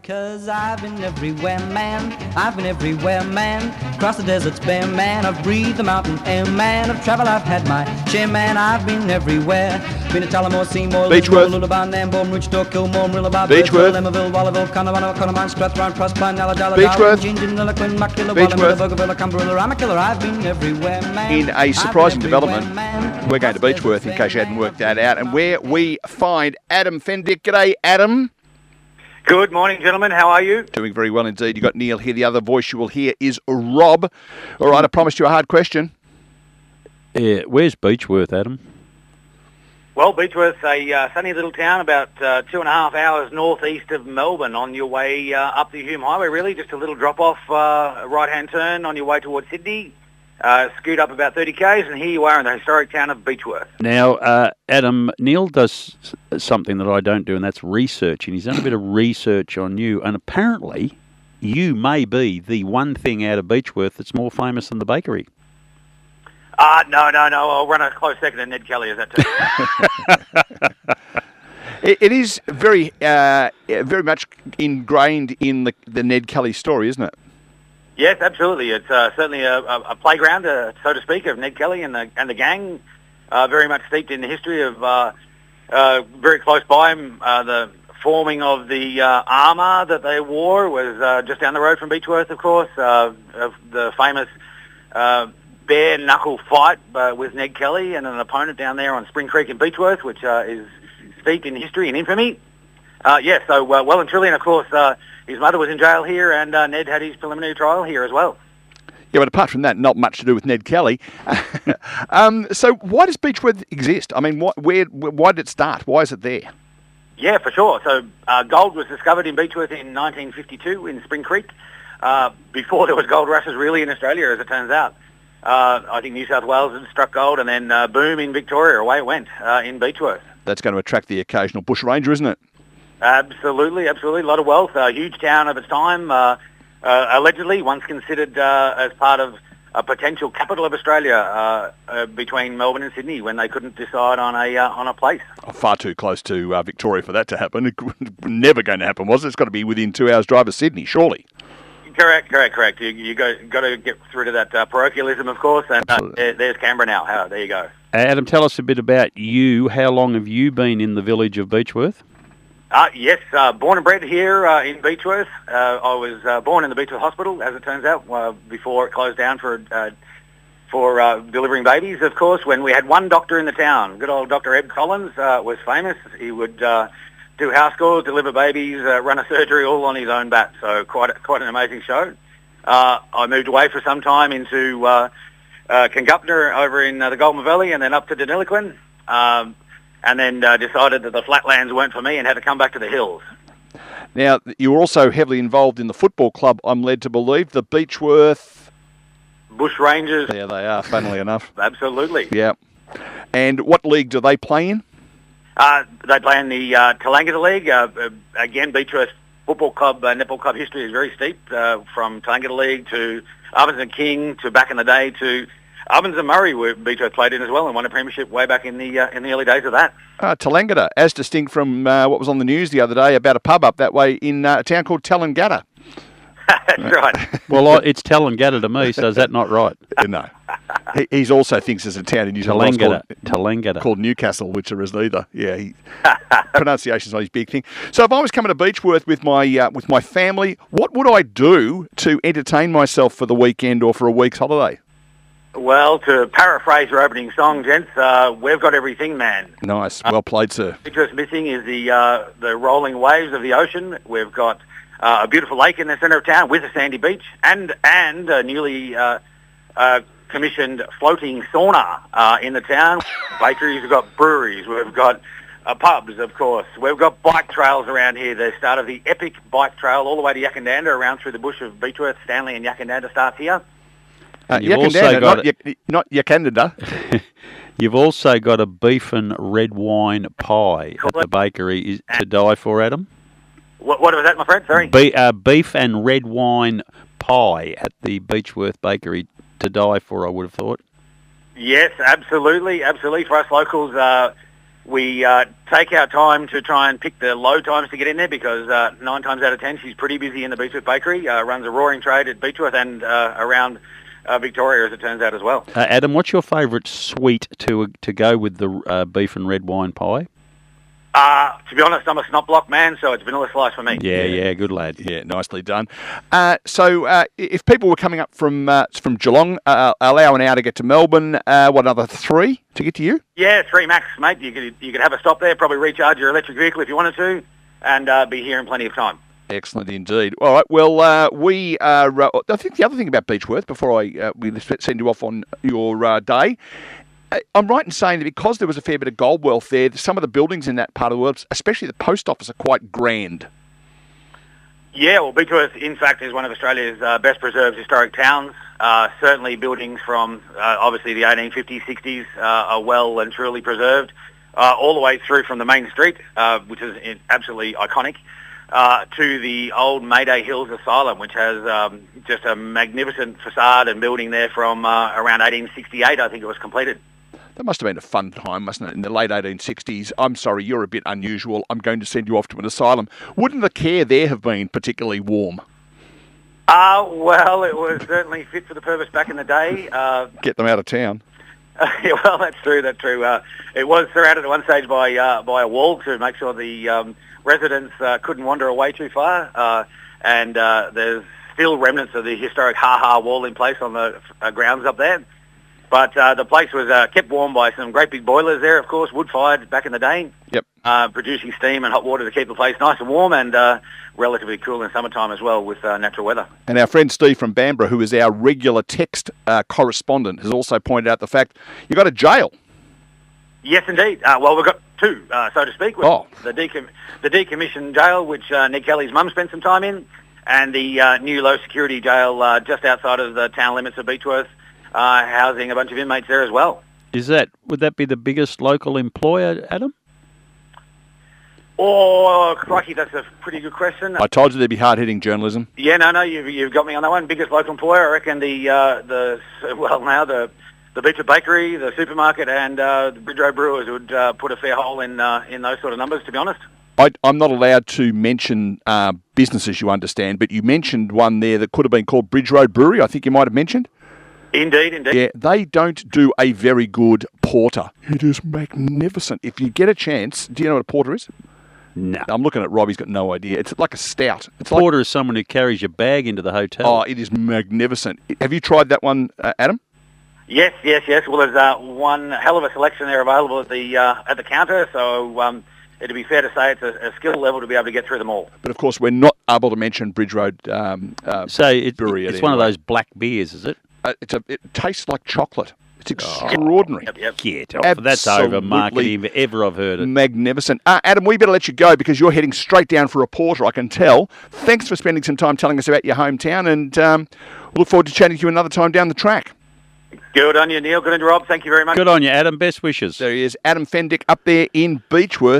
'Cause I've been everywhere, man. I've been everywhere, man. Across the deserts bare, man. I've breathed the mountain air, man. I've travelled, I've had my share, man. I've been everywhere. Been to Tullamore, Seymour, Beechworth. Lullaby, Nambour, Roochtor, Kilmore, Rillabar, Beechworth. Lemmerville, Wallerville, Connemara, Connemara, Strathround, Prospine, Alladala, Beechworth. Gingin, Lilliquin, Muckilla, Beechworth. Wallamilla, Buggerville, Cumberland, I'm a killer. I've been everywhere, man. In a surprising development, we're going to Beechworth, in case you hadn't worked that out, and where we find Adam Fendyk. G'day, Adam. Good morning, gentlemen. How are you? Doing very well indeed. You've got Neil here. The other voice you will hear is Rob. All right, I promised you a hard question. Yeah, where's Beechworth, Adam? Well, Beechworth's a sunny little town about 2.5 hours northeast of Melbourne on your way up the Hume Highway, really. Just a little drop-off right-hand turn on your way towards Sydney. Scoot up about 30 k's, and here you are in the historic town of Beechworth. Now, Adam, Neil does something that I don't do, and that's research, and he's done a bit of research on you, and apparently you may be the one thing out of Beechworth that's more famous than the bakery. No. I'll run a close second to Ned Kelly, is that too? It is very much ingrained in the Ned Kelly story, isn't it? Yes, absolutely. It's certainly a playground, so to speak, of Ned Kelly and the gang. Very much steeped in the history of very close by him. The forming of the armour that they wore was just down the road from Beechworth, of course. Of the famous bare knuckle fight with Ned Kelly and an opponent down there on Spring Creek in Beechworth, which is steeped in history and infamy. So well and truly, and of course, his mother was in jail here, and Ned had his preliminary trial here as well. Yeah, but apart from that, not much to do with Ned Kelly. So why does Beechworth exist? I mean, why did it start? Why is it there? Yeah, for sure. So gold was discovered in Beechworth in 1952 in Spring Creek, before there was gold rushes really in Australia, as it turns out. I think New South Wales had struck gold, and then boom in Victoria, away it went in Beechworth. That's going to attract the occasional bushranger, isn't it? Absolutely. A lot of wealth. A huge town of its time, allegedly once considered as part of a potential capital of Australia between Melbourne and Sydney when they couldn't decide on a place. Oh, far too close to Victoria for that to happen. It never going to happen, was it? It's got to be within 2 hours' drive of Sydney, surely. Correct. You got to get through to that parochialism, of course, and there's Canberra now. There you go. Adam, tell us a bit about you. How long have you been in the village of Beechworth? Yes, born and bred here in Beechworth. I was born in the Beechworth Hospital, as it turns out, before it closed down for delivering babies, of course, when we had one doctor in the town. Good old Dr. Eb Collins was famous. He would do house calls, deliver babies, run a surgery all on his own bat, so quite an amazing show. I moved away for some time into Kingupna over in the Goulburn Valley and then up to Deniliquin. And then decided that the flatlands weren't for me and had to come back to the hills. Now, you were also heavily involved in the football club, I'm led to believe, the Beechworth... Bush Rangers. There they are, funnily enough. Absolutely. Yeah. And what league do they play in? They play in the Tallangatta League. Again, Beechworth Football Club, netball club history is very steep, from Tallangatta League to Ovens and King to back in the day to... Ovens and Murray were Beechworth played in as well and won a premiership way back in the early days of that. Tallangatta, as distinct from what was on the news the other day about a pub up that way in a town called Tallangatta. That's right. Well, it's Tallangatta to me, so is that not right? No. He also thinks there's a town in New South Wales called Newcastle, which there isn't either. Yeah, pronunciation's not his big thing. So if I was coming to Beechworth with my family, what would I do to entertain myself for the weekend or for a week's holiday? Well, to paraphrase your opening song, gents, we've got everything, man. Nice. Well played, sir. What's missing is the rolling waves of the ocean. We've got a beautiful lake in the centre of town with a sandy beach and a newly commissioned floating sauna in the town. Bakeries, we've got breweries, we've got pubs, of course. We've got bike trails around here. The start of the epic bike trail all the way to Yakandanda, around through the bush of Beechworth, Stanley and Yakandanda starts here. Yakandanda, not Yakandanda. You've also got a beef and red wine pie at the bakery to die for, Adam. What was that, my friend? Sorry. Beef and red wine pie at the Beechworth bakery to die for, I would have thought. Yes, absolutely. For us locals, we take our time to try and pick the low times to get in there because 9 times out of 10 she's pretty busy in the Beechworth Bakery, runs a roaring trade at Beechworth and around Victoria, as it turns out, as well. Adam, what's your favourite sweet to go with the beef and red wine pie? To be honest, I'm a snot block man, so it's vanilla slice for me. Yeah, good lad. Yeah, nicely done. So if people were coming up from Geelong, allow an hour to get to Melbourne, another 3 to get to you? Yeah, 3 max, mate. You could have a stop there, probably recharge your electric vehicle if you wanted to, and be here in plenty of time. Excellent indeed. All right, well, we are... I think the other thing about Beechworth, before we send you off on your day... I'm right in saying that because there was a fair bit of gold wealth there, some of the buildings in that part of the world, especially the post office, are quite grand. Yeah, well, Beechworth, in fact, is one of Australia's best preserved historic towns. Certainly buildings from, obviously, the 1850s, 60s are well and truly preserved, all the way through from the main street, which is absolutely iconic, to the old Mayday Hills Asylum, which has just a magnificent facade and building there from around 1868, I think it was completed. That must have been a fun time, mustn't it, in the late 1860s? I'm sorry, you're a bit unusual. I'm going to send you off to an asylum. Wouldn't the care there have been particularly warm? Well, it was certainly fit for the purpose back in the day. Get them out of town. Yeah, well, that's true. It was surrounded at one stage by a wall to make sure the residents couldn't wander away too far. And there's still remnants of the historic Ha-Ha wall in place on the grounds up there. But the place was kept warm by some great big boilers there, of course, wood-fired back in the day. Yep. Producing steam and hot water to keep the place nice and warm and relatively cool in summertime as well with natural weather. And our friend Steve from Bamborough, who is our regular text correspondent, has also pointed out the fact you got a jail. Yes, indeed. Well, we've got 2, so to speak. The decommissioned jail, which Nick Kelly's mum spent some time in, and the new low-security jail just outside of the town limits of Beechworth, housing a bunch of inmates there as well. Would that be the biggest local employer, Adam? Oh, crikey, that's a pretty good question. I told you there'd be hard-hitting journalism. Yeah, no, you've got me on that one. Biggest local employer, I reckon the Beechworth Bakery, the supermarket, and the Bridge Road Brewers would put a fair hole in those sort of numbers, to be honest. I'm not allowed to mention businesses, you understand, but you mentioned one there that could have been called Bridge Road Brewery, I think you might have mentioned. Indeed. Yeah, they don't do a very good porter. It is magnificent. If you get a chance, do you know what a porter is? No. I'm looking at Rob, he's got no idea. It's like a stout. Porter is someone who carries your bag into the hotel. Oh, it is magnificent. Have you tried that one, Adam? Yes. Well, there's one hell of a selection there available at the counter, so it'd be fair to say it's a skill level to be able to get through them all. But of course, we're not able to mention Bridge Road Brewery. It's one of those black beers, is it? It tastes like chocolate. It's extraordinary. Yep. Get off. That's over marketing if ever I've heard it. Magnificent. Adam, we better let you go because you're heading straight down for a porter, I can tell. Thanks for spending some time telling us about your hometown, and we'll look forward to chatting to you another time down the track. Good on you, Neil. Good on you, Rob. Thank you very much. Good on you, Adam. Best wishes. There he is, Adam Fendyk up there in Beechworth.